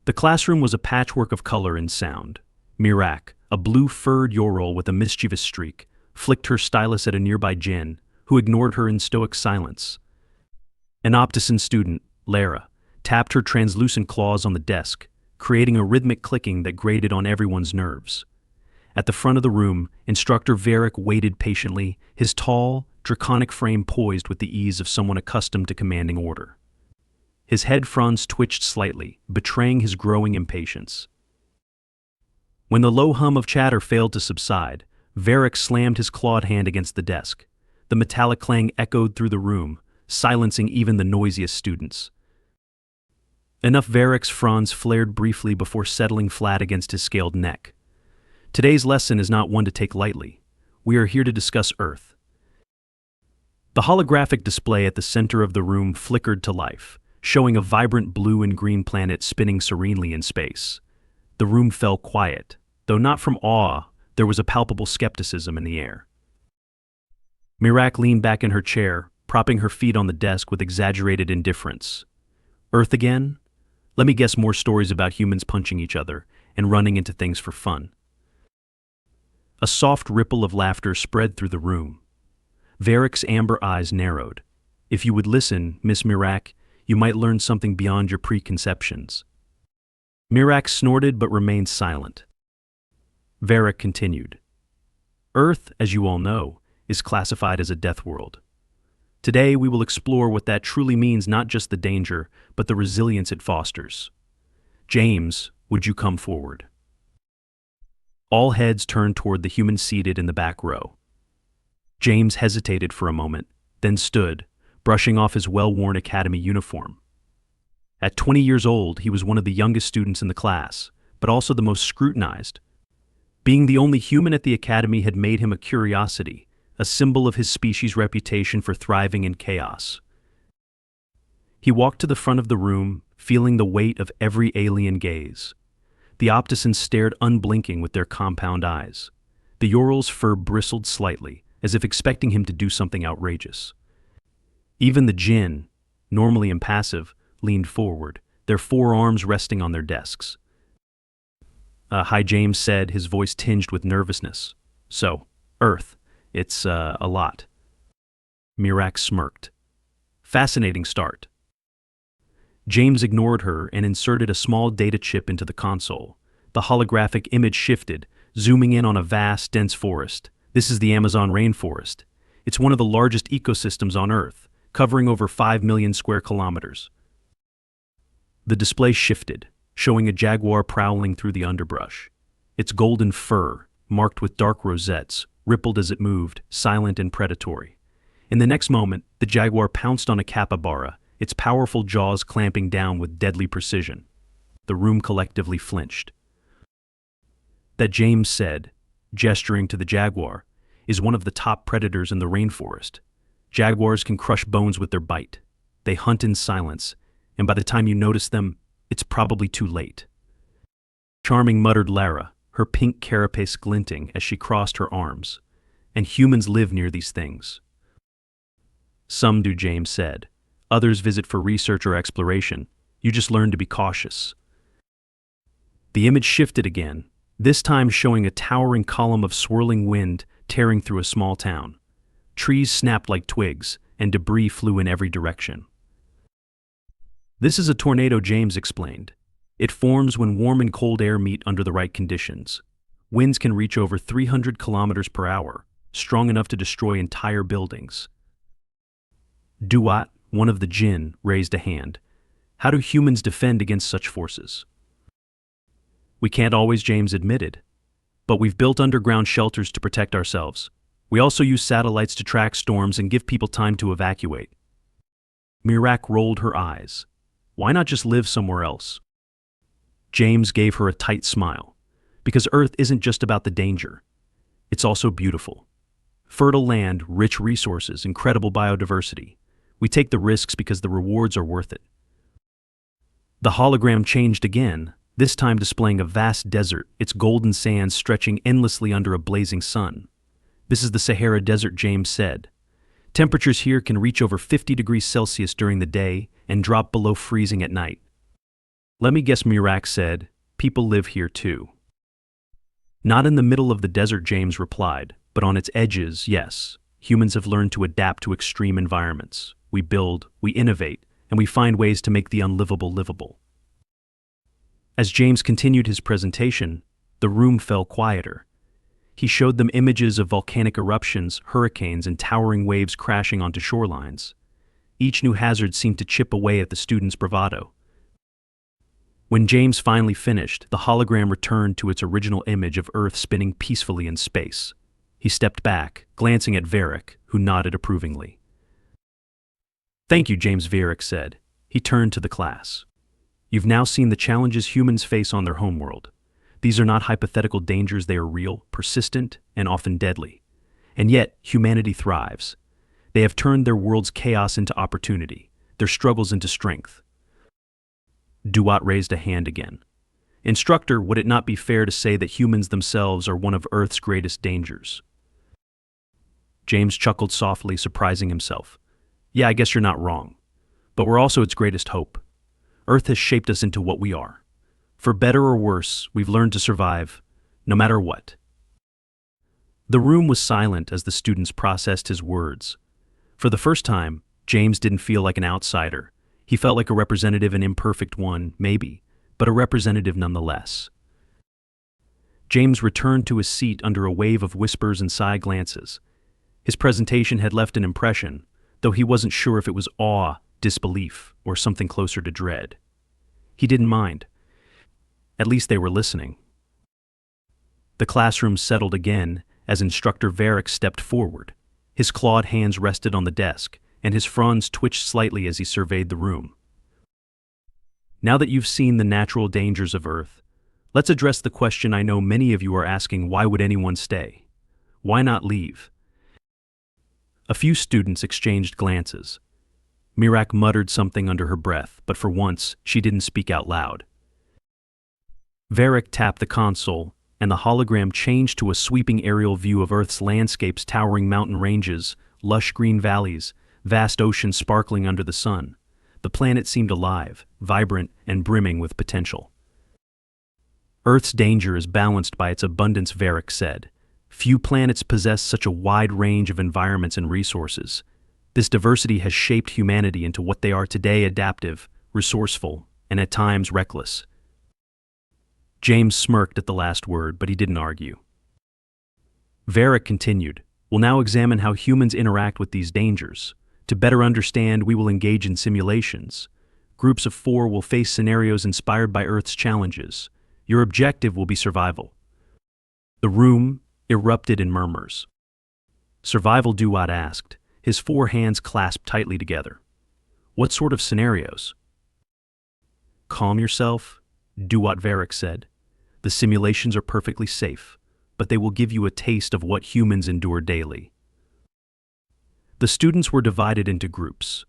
The classroom was a patchwork of color and sound. Mirak, a blue-furred Yorol with a mischievous streak, flicked her stylus at a nearby djinn, who ignored her in stoic silence. An Optician student, Lara, tapped her translucent claws on the desk, creating a rhythmic clicking that grated on everyone's nerves. At the front of the room, Instructor Varric waited patiently, his tall, draconic frame poised with the ease of someone accustomed to commanding order. His head fronds twitched slightly, betraying his growing impatience. When the low hum of chatter failed to subside, Varric slammed his clawed hand against the desk. The metallic clang echoed through the room, silencing even the noisiest students. Enough Varric's fronds flared briefly before settling flat against his scaled neck. Today's lesson is not one to take lightly. We are here to discuss Earth. The holographic display at the center of the room flickered to life, showing a vibrant blue and green planet spinning serenely in space. The room fell quiet, though not from awe, there was a palpable skepticism in the air. Mirak leaned back in her chair, propping her feet on the desk with exaggerated indifference. Earth again? Let me guess more stories about humans punching each other and running into things for fun. A soft ripple of laughter spread through the room. Varric's amber eyes narrowed. If you would listen, Miss Mirak, you might learn something beyond your preconceptions. Mirak snorted but remained silent. Varric continued. Earth, as you all know, is classified as a death world. Today we will explore what that truly means, not just the danger, but the resilience it fosters. James, would you come forward? All heads turned toward the human seated in the back row. James hesitated for a moment, then stood, brushing off his well-worn academy uniform. At 20 years old, he was one of the youngest students in the class, but also the most scrutinized. Being the only human at the academy had made him a curiosity, a symbol of his species' reputation for thriving in chaos. He walked to the front of the room, feeling the weight of every alien gaze. The Opticians stared unblinking with their compound eyes. The Yorol's fur bristled slightly, as if expecting him to do something outrageous. Even the djinn, normally impassive, leaned forward, their forearms resting on their desks. Hi, James said, his voice tinged with nervousness. So, Earth, it's a lot. Mirak smirked. Fascinating start. James ignored her and inserted a small data chip into the console. The holographic image shifted, zooming in on a vast, dense forest. This is the Amazon rainforest. It's one of the largest ecosystems on Earth, covering over 5 million square kilometers. The display shifted, showing a jaguar prowling through the underbrush. Its golden fur, marked with dark rosettes, rippled as it moved, silent and predatory. In the next moment, the jaguar pounced on a capybara, its powerful jaws clamping down with deadly precision. The room collectively flinched. That, James said, gesturing to the jaguar, is one of the top predators in the rainforest. Jaguars can crush bones with their bite. They hunt in silence, and by the time you notice them, it's probably too late. Charming, muttered Lara, her pink carapace glinting as she crossed her arms. And humans live near these things. Some do, James said. Others visit for research or exploration. You just learn to be cautious. The image shifted again, this time showing a towering column of swirling wind tearing through a small town. Trees snapped like twigs, and debris flew in every direction. This is a tornado, James explained. It forms when warm and cold air meet under the right conditions. Winds can reach over 300 kilometers per hour, strong enough to destroy entire buildings. Duat, one of the djinn, raised a hand. How do humans defend against such forces? We can't always, James admitted. But we've built underground shelters to protect ourselves. We also use satellites to track storms and give people time to evacuate. Mirak rolled her eyes. Why not just live somewhere else? James gave her a tight smile. Because Earth isn't just about the danger. It's also beautiful. Fertile land, rich resources, incredible biodiversity. We take the risks because the rewards are worth it. The hologram changed again, this time displaying a vast desert, its golden sands stretching endlessly under a blazing sun. This is the Sahara Desert, James said. Temperatures here can reach over 50 degrees Celsius during the day and drop below freezing at night. Let me guess, Mirak said. People live here too. Not in the middle of the desert, James replied, but on its edges, yes. Humans have learned to adapt to extreme environments. We build, we innovate, and we find ways to make the unlivable livable. As James continued his presentation, the room fell quieter. He showed them images of volcanic eruptions, hurricanes, and towering waves crashing onto shorelines. Each new hazard seemed to chip away at the students' bravado. When James finally finished, the hologram returned to its original image of Earth spinning peacefully in space. He stepped back, glancing at Varric, who nodded approvingly. "Thank you, James," Varric said. He turned to the class. "You've now seen the challenges humans face on their homeworld. These are not hypothetical dangers, they are real, persistent, and often deadly. And yet, humanity thrives. They have turned their world's chaos into opportunity, their struggles into strength." Duat raised a hand again. "Instructor, would it not be fair to say that humans themselves are one of Earth's greatest dangers?" James chuckled softly, surprising himself. "Yeah, I guess you're not wrong. But we're also its greatest hope. Earth has shaped us into what we are. For better or worse, we've learned to survive, no matter what." The room was silent as the students processed his words. For the first time, James didn't feel like an outsider. He felt like a representative, an imperfect one, maybe, but a representative nonetheless. James returned to his seat under a wave of whispers and side glances. His presentation had left an impression, though he wasn't sure if it was awe, disbelief, or something closer to dread. He didn't mind. At least they were listening. The classroom settled again as Instructor Varric stepped forward. His clawed hands rested on the desk, and his fronds twitched slightly as he surveyed the room. "Now that you've seen the natural dangers of Earth, let's address the question I know many of you are asking: why would anyone stay? Why not leave?" A few students exchanged glances. Mirak muttered something under her breath, but for once, she didn't speak out loud. Varric tapped the console, and the hologram changed to a sweeping aerial view of Earth's landscapes: towering mountain ranges, lush green valleys, vast oceans sparkling under the sun. The planet seemed alive, vibrant, and brimming with potential. "Earth's danger is balanced by its abundance," Varric said. "Few planets possess such a wide range of environments and resources. This diversity has shaped humanity into what they are today: adaptive, resourceful, and at times reckless." James smirked at the last word, but he didn't argue. Varric continued, "We'll now examine how humans interact with these dangers. To better understand, we will engage in simulations. Groups of 4 will face scenarios inspired by Earth's challenges. Your objective will be survival." The room erupted in murmurs. "Survival?" Duat asked, his 4 hands clasped tightly together. "What sort of scenarios?" "Calm yourself," Duat Varric said. "The simulations are perfectly safe, but they will give you a taste of what humans endure daily." The students were divided into groups.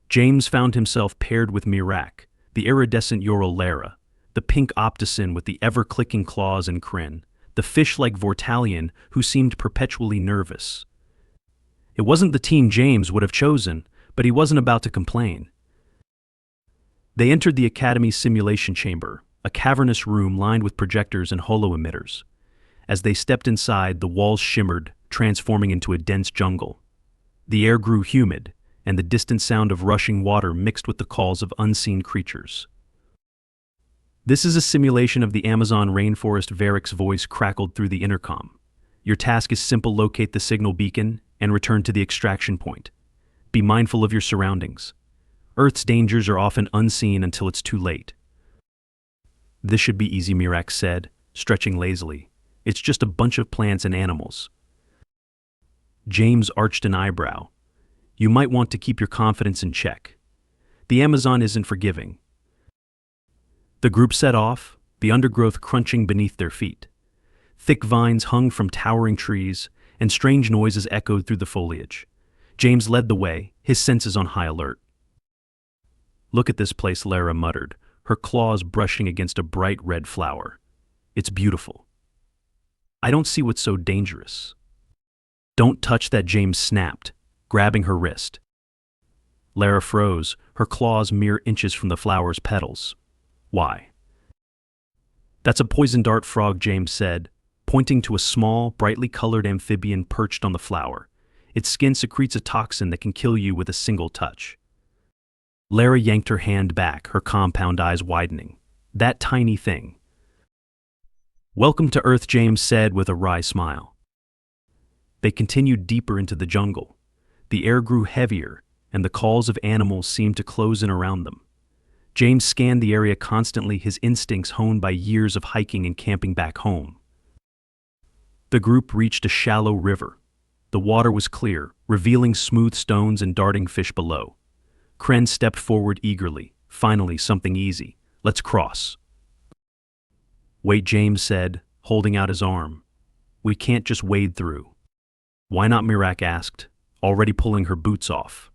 James found himself paired with Mirak, the iridescent Ural Lara, the pink Opticin with the ever-clicking claws and Kryn, the fish-like Vortalian who seemed perpetually nervous. It wasn't the team James would have chosen, but he wasn't about to complain. They entered the Academy's simulation chamber, a cavernous room lined with projectors and holo-emitters. As they stepped inside, the walls shimmered, transforming into a dense jungle. The air grew humid, and the distant sound of rushing water mixed with the calls of unseen creatures. "This is a simulation of the Amazon rainforest," Varric's voice crackled through the intercom. "Your task is simple: locate the signal beacon and return to the extraction point. Be mindful of your surroundings. Earth's dangers are often unseen until it's too late." "This should be easy," Mirak said, stretching lazily. "It's just a bunch of plants and animals." James arched an eyebrow. "You might want to keep your confidence in check. The Amazon isn't forgiving." The group set off, the undergrowth crunching beneath their feet. Thick vines hung from towering trees, and strange noises echoed through the foliage. James led the way, his senses on high alert. "Look at this place," Lara muttered, her claws brushing against a bright red flower. "It's beautiful. I don't see what's so dangerous." "Don't touch that," James snapped, grabbing her wrist. Lara froze, her claws mere inches from the flower's petals. Why? That's a poison dart frog, James said, pointing to a small, brightly colored amphibian perched on the flower. Its skin secretes a toxin that can kill you with a single touch. Lara yanked her hand back, her compound eyes widening. That tiny thing. Welcome to Earth, James said with a wry smile. They continued deeper into the jungle. The air grew heavier, and the calls of animals seemed to close in around them. James scanned the area constantly, his instincts honed by years of hiking and camping back home. The group reached a shallow river. The water was clear, revealing smooth stones and darting fish below. Kren stepped forward eagerly. Finally, something easy. Let's cross. Wait, James said, holding out his arm. We can't just wade through. Why not? Mirak asked, already pulling her boots off.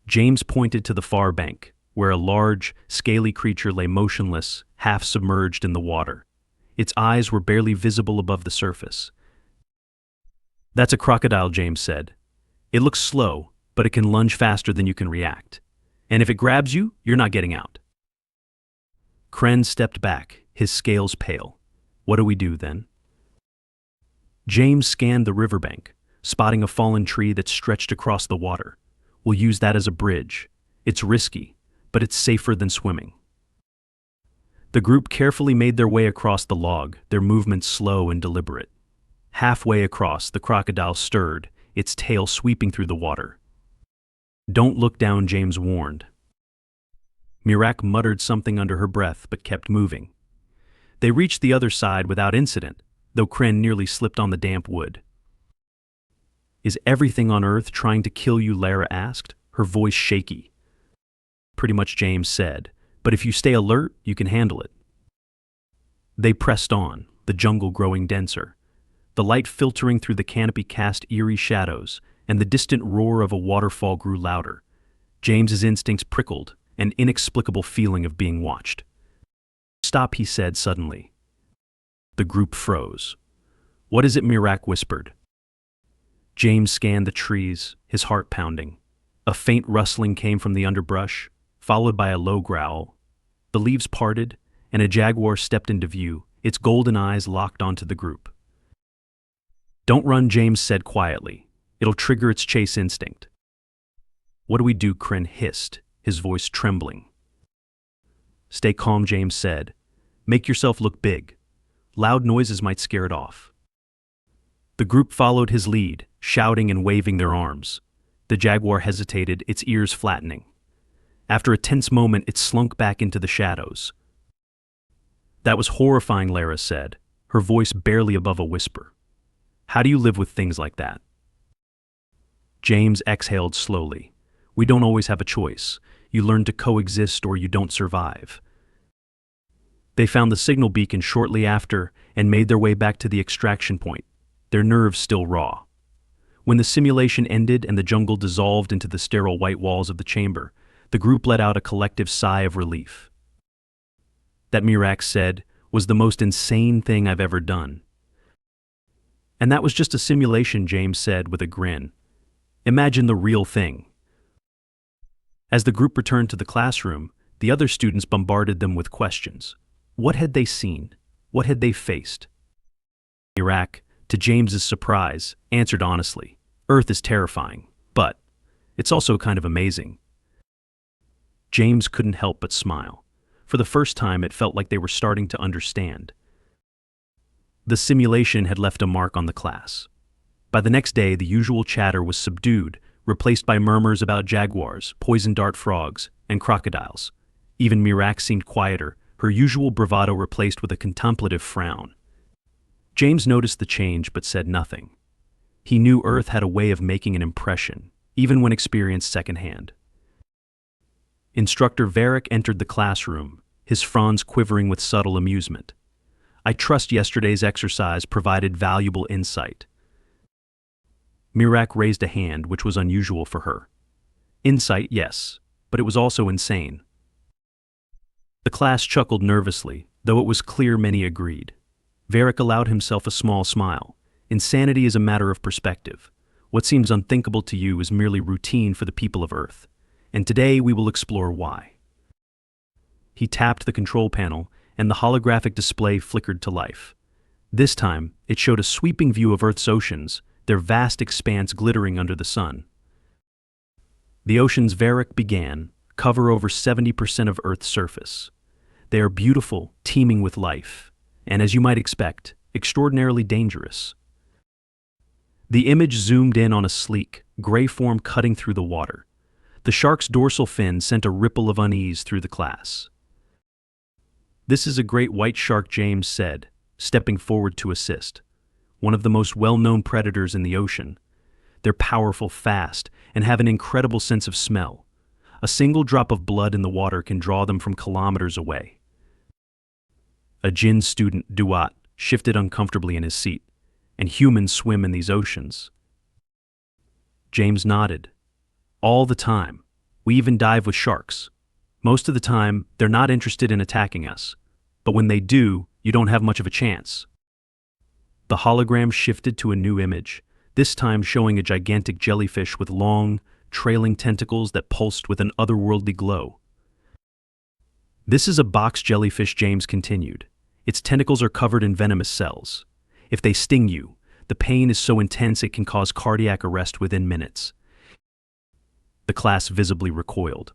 James pointed to the far bank, where a large, scaly creature lay motionless, half submerged in the water. Its eyes were barely visible above the surface. That's a crocodile, James said. It looks slow, but it can lunge faster than you can react. And if it grabs you, you're not getting out. Kren stepped back, his scales pale. What do we do then? James scanned the riverbank, spotting a fallen tree that stretched across the water. We'll use that as a bridge. It's risky, but it's safer than swimming. The group carefully made their way across the log, their movements slow and deliberate. Halfway across, the crocodile stirred, its tail sweeping through the water. Don't look down, James warned. Mirak muttered something under her breath but kept moving. They reached the other side without incident, though Kren nearly slipped on the damp wood. Is everything on Earth trying to kill you? Lara asked, her voice shaky. Pretty much, James said, but if you stay alert, you can handle it. They pressed on, the jungle growing denser. The light filtering through the canopy cast eerie shadows, and the distant roar of a waterfall grew louder. James's instincts prickled, an inexplicable feeling of being watched. Stop, he said suddenly. The group froze. What is it? Mirak whispered. James scanned the trees, his heart pounding. A faint rustling came from the underbrush, followed by a low growl. The leaves parted, and a jaguar stepped into view, its golden eyes locked onto the group. Don't run, James said quietly. It'll trigger its chase instinct. What do we do? Kren hissed, his voice trembling. Stay calm, James said. Make yourself look big. Loud noises might scare it off. The group followed his lead, shouting and waving their arms. The jaguar hesitated, its ears flattening. After a tense moment, it slunk back into the shadows. That was horrifying, Lara said, her voice barely above a whisper. How do you live with things like that? James exhaled slowly. We don't always have a choice. You learn to coexist or you don't survive. They found the signal beacon shortly after and made their way back to the extraction point, their nerves still raw. When the simulation ended and the jungle dissolved into the sterile white walls of the chamber, the group let out a collective sigh of relief. That, Mirak said, was the most insane thing I've ever done. And that was just a simulation, James said with a grin. Imagine the real thing. As the group returned to the classroom, the other students bombarded them with questions. What had they seen? What had they faced? Mirak, to James's surprise, answered honestly. Earth is terrifying, but it's also kind of amazing. James couldn't help but smile. For the first time, it felt like they were starting to understand. The simulation had left a mark on the class. By the next day, the usual chatter was subdued, replaced by murmurs about jaguars, poison dart frogs, and crocodiles. Even Mirak seemed quieter, her usual bravado replaced with a contemplative frown. James noticed the change but said nothing. He knew Earth had a way of making an impression, even when experienced secondhand. Instructor Varric entered the classroom, his fronds quivering with subtle amusement. I trust yesterday's exercise provided valuable insight. Mirak raised a hand, which was unusual for her. Insight, yes, but it was also insane. The class chuckled nervously, though it was clear many agreed. Varric allowed himself a small smile. Insanity is a matter of perspective. What seems unthinkable to you is merely routine for the people of Earth. And today we will explore why. He tapped the control panel, and the holographic display flickered to life. This time, it showed a sweeping view of Earth's oceans, their vast expanse glittering under the sun. The oceans Varric began cover over 70% of Earth's surface. They are beautiful, teeming with life, and as you might expect, extraordinarily dangerous. The image zoomed in on a sleek, gray form cutting through the water. The shark's dorsal fin sent a ripple of unease through the class. "This is a great white shark," James said, stepping forward to assist. "One of the most well-known predators in the ocean. They're powerful, fast, and have an incredible sense of smell. A single drop of blood in the water can draw them from kilometers away." A Jin student, Duat, shifted uncomfortably in his seat. "And humans swim in these oceans." James nodded. "All the time. We even dive with sharks. Most of the time, they're not interested in attacking us. But when they do, you don't have much of a chance." The hologram shifted to a new image, this time showing a gigantic jellyfish with long, trailing tentacles that pulsed with an otherworldly glow. "This is a box jellyfish," James continued. "Its tentacles are covered in venomous cells. If they sting you, the pain is so intense it can cause cardiac arrest within minutes." The class visibly recoiled.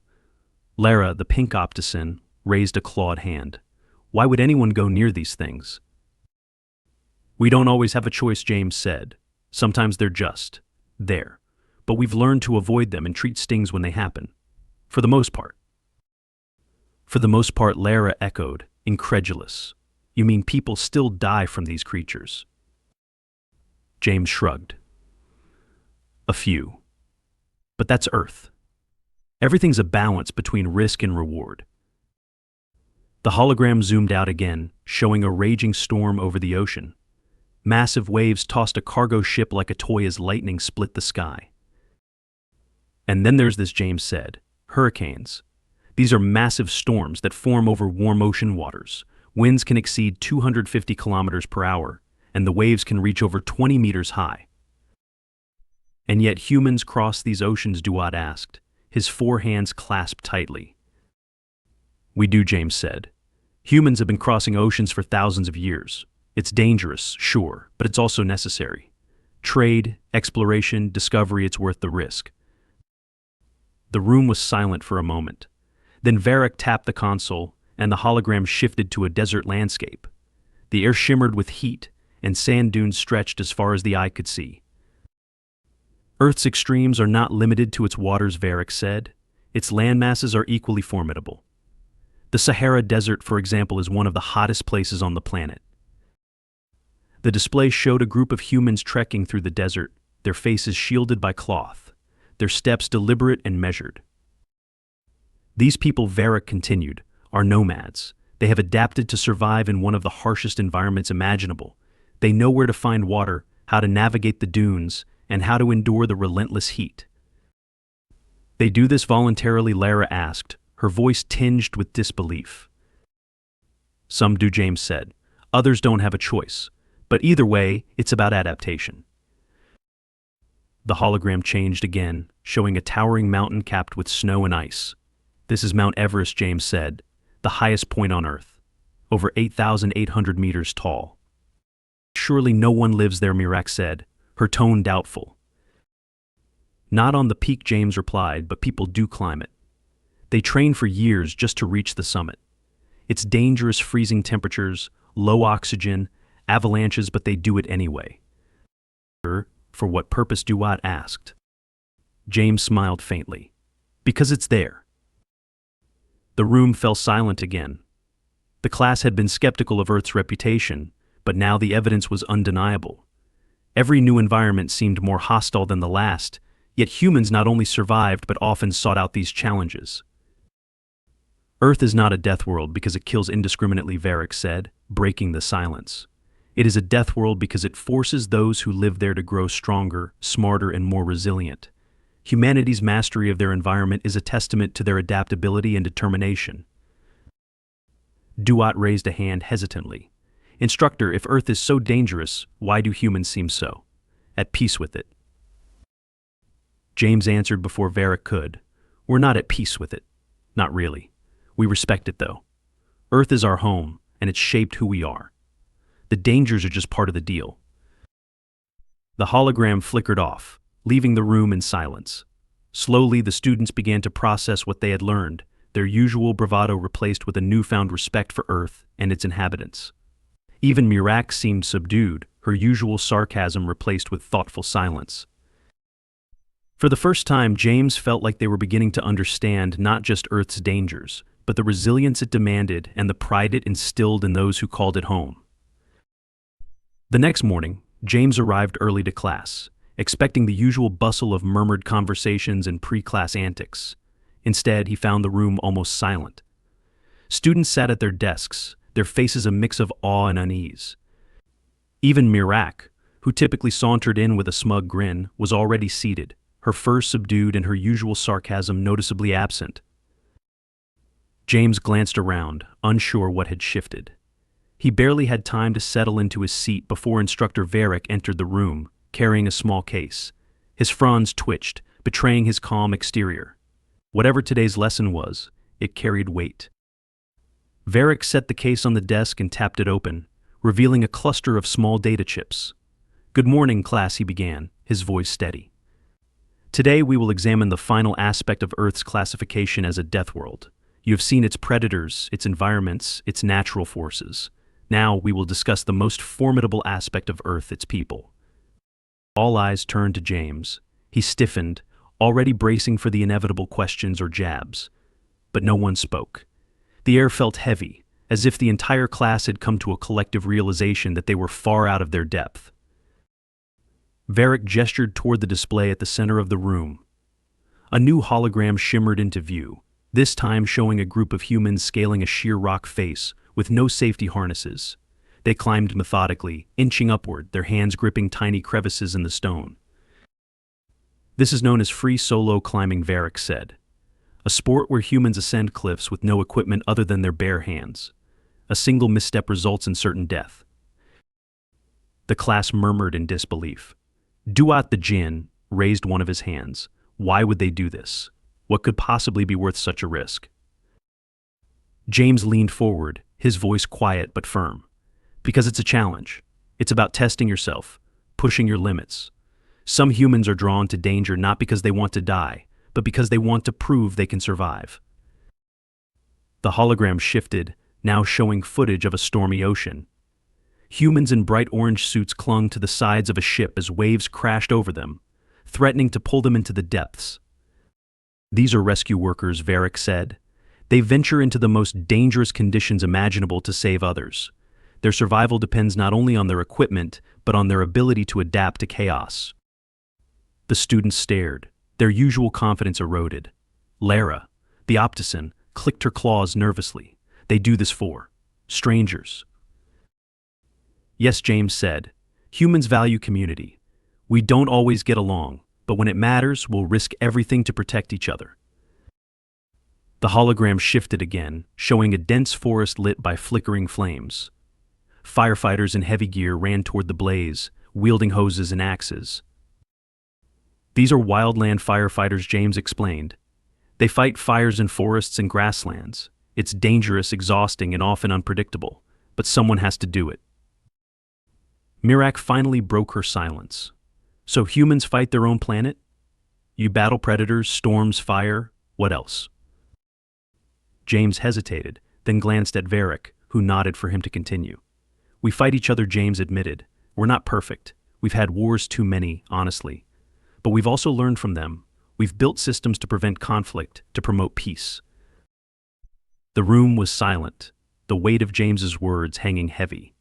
Lara, the pink opticin, raised a clawed hand. "Why would anyone go near these things?" "We don't always have a choice," James said. "Sometimes they're just there. But we've learned to avoid them and treat stings when they happen. For the most part." "For the most part," Lara echoed, incredulous. "You mean people still die from these creatures?" James shrugged. "A few. But that's Earth. Everything's a balance between risk and reward." The hologram zoomed out again, showing a raging storm over the ocean. Massive waves tossed a cargo ship like a toy as lightning split the sky. "And then there's this," James said, "hurricanes. These are massive storms that form over warm ocean waters. Winds can exceed 250 kilometers per hour, and the waves can reach over 20 meters high." "And yet humans cross these oceans?" Duat asked, his four hands clasped tightly. "We do," James said. "Humans have been crossing oceans for thousands of years. It's dangerous, sure, but it's also necessary. Trade, exploration, discovery, it's worth the risk." The room was silent for a moment. Then Varric tapped the console, and the hologram shifted to a desert landscape. The air shimmered with heat, and sand dunes stretched as far as the eye could see. "Earth's extremes are not limited to its waters," Varric said. "Its landmasses are equally formidable. The Sahara Desert, for example, is one of the hottest places on the planet." The display showed a group of humans trekking through the desert, their faces shielded by cloth, their steps deliberate and measured. "These people," Varric continued, "are nomads. They have adapted to survive in one of the harshest environments imaginable. They know where to find water, how to navigate the dunes, and how to endure the relentless heat." "They do this voluntarily?" Lara asked, her voice tinged with disbelief. "Some do," James said. "Others don't have a choice. But either way, it's about adaptation." The hologram changed again, showing a towering mountain capped with snow and ice. "This is Mount Everest," James said, "the highest point on Earth, over 8,800 meters tall." "Surely no one lives there," Mirak said, her tone doubtful. "Not on the peak," James replied, "but people do climb it. They train for years just to reach the summit. It's dangerous, freezing temperatures, low oxygen, avalanches, but they do it anyway." "For what purpose?" Duat asked. James smiled faintly. "Because it's there." The room fell silent again. The class had been skeptical of Earth's reputation, but now the evidence was undeniable. Every new environment seemed more hostile than the last, yet humans not only survived but often sought out these challenges. "Earth is not a death world because it kills indiscriminately," Varric said, breaking the silence. "It is a death world because it forces those who live there to grow stronger, smarter, and more resilient. Humanity's mastery of their environment is a testament to their adaptability and determination." Duat raised a hand hesitantly. "Instructor, if Earth is so dangerous, why do humans seem so at peace with it?" James answered before Varric could. "We're not at peace with it. Not really. We respect it, though. Earth is our home, and it's shaped who we are. The dangers are just part of the deal. The hologram flickered off, leaving the room in silence. Slowly, the students began to process what they had learned, their usual bravado replaced with a newfound respect for Earth and its inhabitants. Even Mirak seemed subdued, her usual sarcasm replaced with thoughtful silence. For the first time, James felt like they were beginning to understand not just Earth's dangers, but the resilience it demanded and the pride it instilled in those who called it home. The next morning, James arrived early to class, expecting the usual bustle of murmured conversations and pre-class antics. Instead, he found the room almost silent. Students sat at their desks, their faces a mix of awe and unease. Even Mirak, who typically sauntered in with a smug grin, was already seated, her furs subdued and her usual sarcasm noticeably absent. James glanced around, unsure what had shifted. He barely had time to settle into his seat before Instructor Varric entered the room, carrying a small case. His fronds twitched, betraying his calm exterior. Whatever today's lesson was, it carried weight. Varric set the case on the desk and tapped it open, revealing a cluster of small data chips. "Good morning, class," he began, his voice steady. "Today we will examine the final aspect of Earth's classification as a deathworld. You have seen its predators, its environments, its natural forces. Now we will discuss the most formidable aspect of Earth, its people." All eyes turned to James. He stiffened, already bracing for the inevitable questions or jabs. But no one spoke. The air felt heavy, as if the entire class had come to a collective realization that they were far out of their depth. Varric gestured toward the display at the center of the room. A new hologram shimmered into view, this time showing a group of humans scaling a sheer rock face with no safety harnesses. They climbed methodically, inching upward, their hands gripping tiny crevices in the stone. "This is known as free solo climbing," Varric said. "A sport where humans ascend cliffs with no equipment other than their bare hands. A single misstep results in certain death." The class murmured in disbelief. Duat the Jinn raised one of his hands. Why would they do this? What could possibly be worth such a risk? James leaned forward, his voice quiet but firm. "Because it's a challenge. It's about testing yourself, pushing your limits. Some humans are drawn to danger not because they want to die, but because they want to prove they can survive." The hologram shifted, now showing footage of a stormy ocean. Humans in bright orange suits clung to the sides of a ship as waves crashed over them, threatening to pull them into the depths. "These are rescue workers," Varric said. "They venture into the most dangerous conditions imaginable to save others. Their survival depends not only on their equipment, but on their ability to adapt to chaos." The students stared, their usual confidence eroded. Lara, the Optician, clicked her claws nervously. "They do this for strangers." "Yes," James said. "Humans value community. We don't always get along, but when it matters, we'll risk everything to protect each other." The hologram shifted again, showing a dense forest lit by flickering flames. Firefighters in heavy gear ran toward the blaze, wielding hoses and axes. "These are wildland firefighters," James explained. "They fight fires in forests and grasslands. It's dangerous, exhausting, and often unpredictable, but someone has to do it." Mirak finally broke her silence. "So humans fight their own planet? You battle predators, storms, fire, what else?" James hesitated, then glanced at Varric, who nodded for him to continue. "We fight each other," James admitted. "We're not perfect. We've had wars too many, honestly. But we've also learned from them. We've built systems to prevent conflict, to promote peace." The room was silent, the weight of James's words hanging heavy.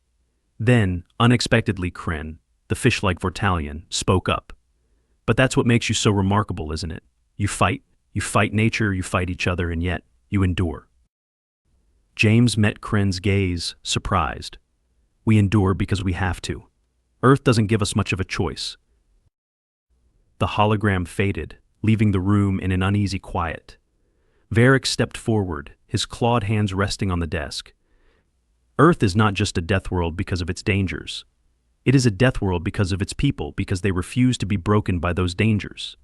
Then, unexpectedly, Kren, the fish-like Vortalian, spoke up. "But that's what makes you so remarkable, isn't it? You fight nature, you fight each other, and yet, you endure." James met Kren's gaze, surprised. "We endure because we have to. Earth doesn't give us much of a choice." The hologram faded, leaving the room in an uneasy quiet. Varric stepped forward, his clawed hands resting on the desk. "Earth is not just a death world because of its dangers. It is a death world because of its people, because they refuse to be broken by those dangers.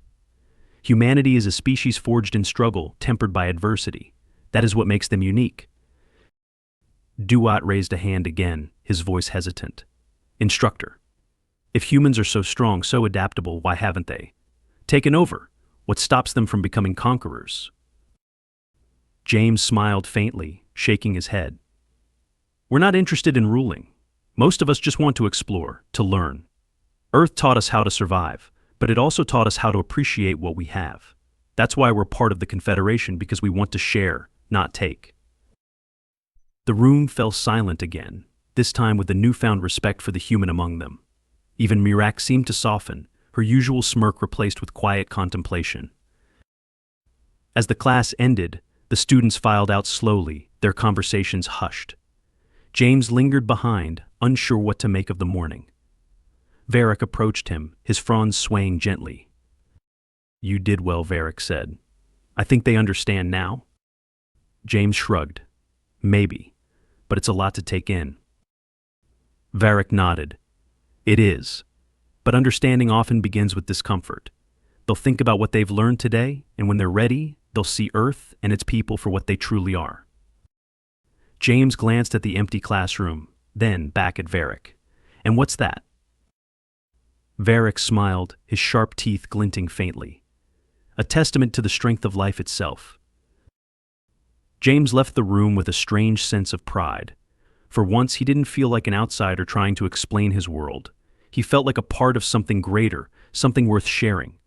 Humanity is a species forged in struggle, tempered by adversity. That is what makes them unique." Duat raised a hand again, his voice hesitant. Instructor. If humans are so strong, so adaptable, why haven't they taken over? What stops them from becoming conquerors? James smiled faintly, shaking his head. We're not interested in ruling. Most of us just want to explore, to learn. Earth taught us how to survive, but it also taught us how to appreciate what we have. That's why we're part of the Confederation, because we want to share, not take. The room fell silent again, this time with a newfound respect for the human among them. Even Mirak seemed to soften, her usual smirk replaced with quiet contemplation. As the class ended, the students filed out slowly, their conversations hushed. James lingered behind, unsure what to make of the morning. Varric approached him, his fronds swaying gently. You did well, Varric said. I think they understand now? James shrugged. Maybe, but it's a lot to take in. Varric nodded. It is, but understanding often begins with discomfort. They'll think about what they've learned today, and when they're ready, they'll see Earth and its people for what they truly are. James glanced at the empty classroom, then back at Varric. And what's that? Varric smiled, his sharp teeth glinting faintly. A testament to the strength of life itself. James left the room with a strange sense of pride. For once, he didn't feel like an outsider trying to explain his world. He felt like a part of something greater, something worth sharing.